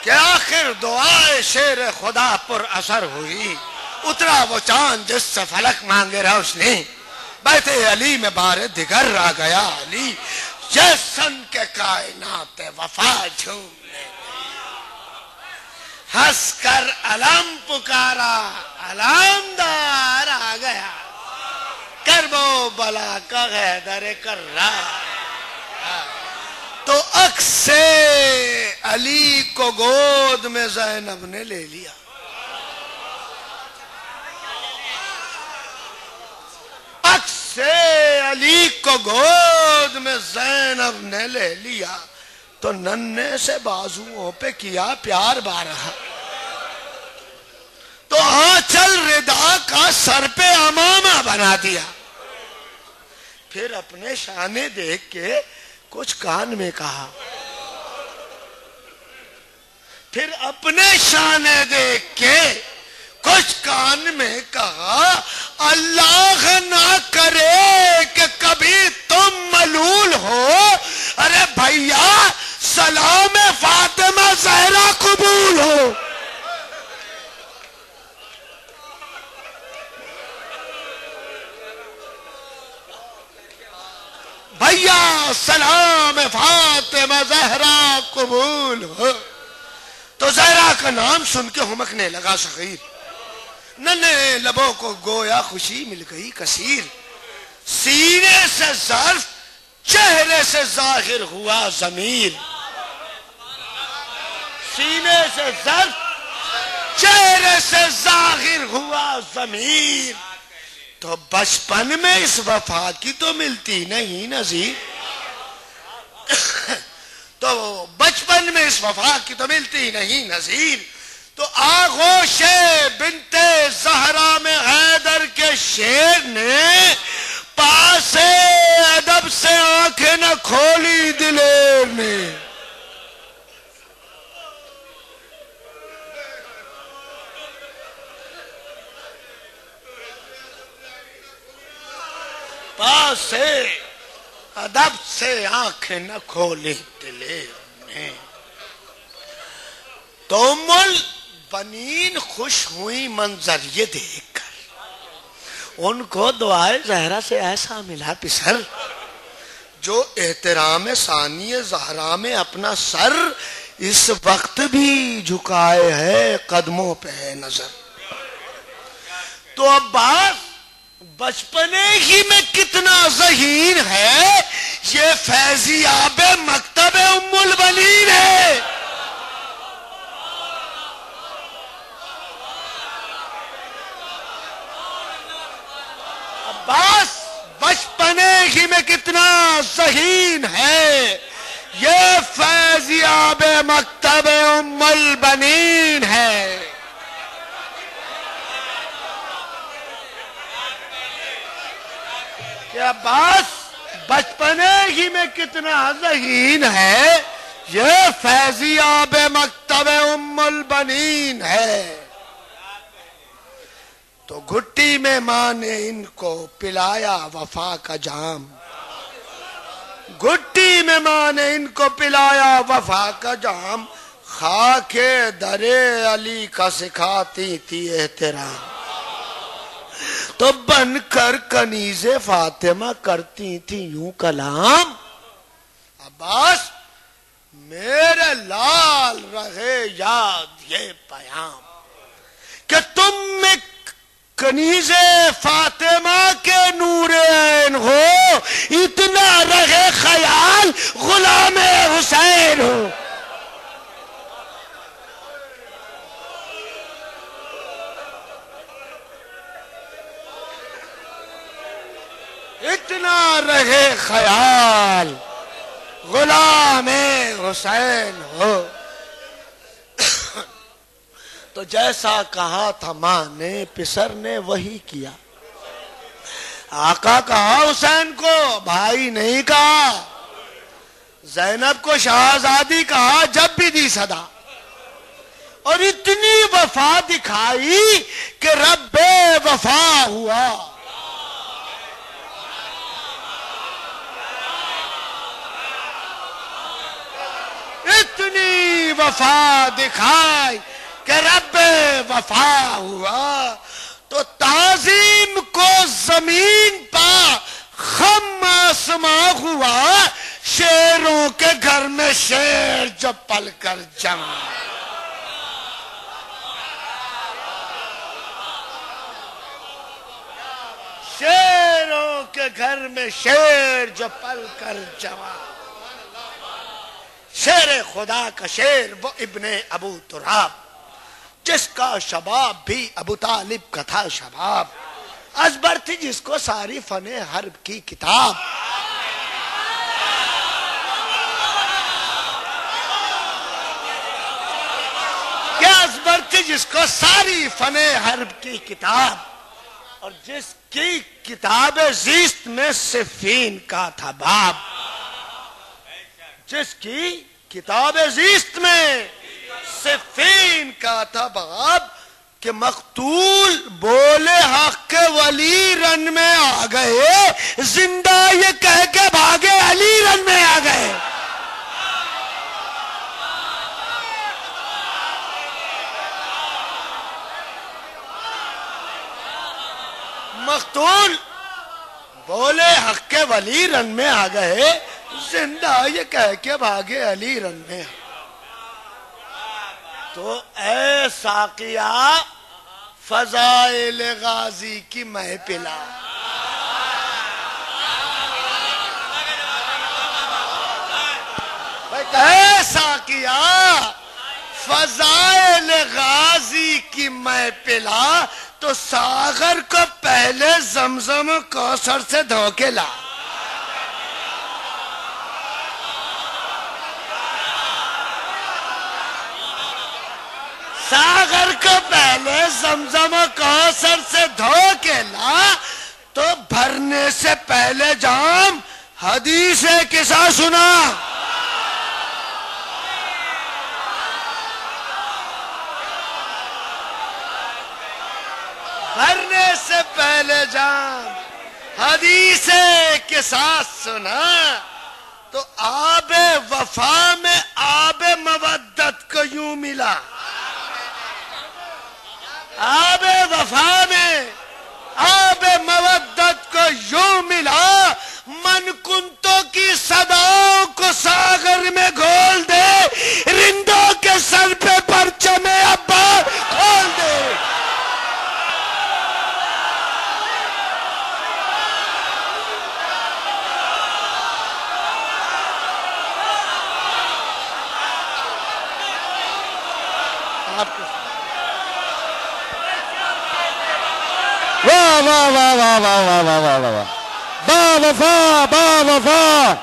کہ آخر دعائے شیر خدا پر اثر ہوئی، اترا وہ چاند جس سے فلک مانگے روشنی، بیت علی میں بار دیگر آ گیا علی، جیسن کے کائنات وفا جھومنے ہنس کر علم پکارا، علمدار آ گیا، کرب و بلا کا حیدر کرار۔ تو عکس علی کو گود میں زینب نے لے لیا، عکس علی کو گود میں زینب نے لے لیا، تو ننھے سے بازوؤں پہ کیا پیار بارہا، تو آنچل ردا کا سر پہ امامہ بنا دیا، پھر اپنے شانے دیکھ کے کچھ کان میں کہا، پھر اپنے شانے دیکھ کے کچھ کان میں کہا، اللہ نہ کرے کہ کبھی تم ملول ہو، ارے بھیا سلام فاطمہ زہرا قبول ہو۔ بھیا سلام فاطمہ زہرا قبول ہو۔ تو زہرا کا نام سن کے ہمکنے لگا صغیر، ننھے لبوں کو گویا خوشی مل گئی کثیر، سینے سے ظرف چہرے سے ظاہر ہوا ضمیر، سینے سے ظرف چہرے سے ظاہر ہوا ضمیر، تو بچپن میں اس وفا کی تو ملتی نہیں نظیر، تو بچپن میں اس وفا کی تو ملتی نہیں نظیر، تو آغوش بنت زہرا میں حیدر کے شیر نے پاس ادب سے آنکھیں نہ کھولی دلیر نے، پاس ادب سے آنکھیں نہ کھولی دلیر نے۔ تو ام البنین خوش ہوئی منظر یہ دیکھ کر، ان کو دعائے زہرا سے ایسا ملا پسر، جو احترام ثانی زہرا میں اپنا سر اس وقت بھی جھکائے ہے، قدموں پہ ہے نظر۔ تو عباس بچپنے ہی میں کتنا ذہین ہے، یہ فیضیاب مکتب ام البنین ہے۔ عباس بچپنے ہی میں کتنا ذہین ہے، یہ فیضیاب مکتب ام البنین ہے۔ کہ عباس بچپنے ہی میں کتنا ذہین ہے، یہ فیضیاب مکتب ام البنین ہے۔ تو گھٹی میں ماں نے ان کو پلایا وفا کا جام، گھٹی میں ماں نے ان کو پلایا وفا کا جام، خاک در علی کا سکھاتی تھی احترام، تو بن کر کنیز فاطمہ کرتی تھی یوں کلام، عباس میرے لال رہے یاد یہ پیام، کہ تم ایک کنیز فاطمہ کے نور عین ہو، اتنا رہے خیال غلام حسین ہو۔ اتنا رہے خیال غلام حسین ہو۔ تو جیسا کہا تھا ماں نے پسر نے وہی کیا، آقا کہا حسین کو بھائی نہیں کہا، زینب کو شہزادی کہا جب بھی دی صدا، اور اتنی وفا دکھائی کہ رب وفا ہوا۔ اتنی وفا دکھائی کہ رب وفا ہوا، تو تعظیم کو زمین پا خم آسماں ہوا، شیروں کے گھر میں شیر جو پل کر جمع. شیروں کے گھر میں شیر جو پل کر جمع. شیر خدا کا شیر وہ ابن ابو تراب، جس کا شباب بھی ابو طالب کا تھا شباب. ازبر تھی جس کو ساری فن حرب کی کتاب. کیا ازبر تھی جس کو ساری فن حرب کی کتاب، اور جس کی کتاب زیست میں صفین کا تھا باب. جس کی کتاب زیست میں صفین کا تھا باب، کہ مقتول بولے حق کے ولی رن میں آ گئے، زندہ یہ کہہ کے بھاگے علی رن میں آ گئے. مقتول بولے حق کے ولی رن میں آ گئے، زندہ یہ کہہ کے بھاگے علی رن میں. تو اے ساقیہ فضائل غازی کی میں پلا. اے ساقیہ فضائل غازی کی میں پلا، تو ساغر کو پہلے زمزم کوثر سے دھو کے لا. ساغر کو پہلے زمزم کوثر سے دھو کے لا، تو بھرنے سے پہلے جام حدیث قصہ سنا. بھرنے سے پہلے جام حدیث قصہ سنا. تو آب وفا میں آب مودت کو یوں ملا. آب وفا میں آب مودت کو یوں ملا، من کنتوں کی صداؤں کو ساغر میں گھول دے، رندوں کے سر پہ پرچم عباس کھول دے. واہ واہ واہ واہ واہ واہ واہ واہ واہ. با وفا با وفا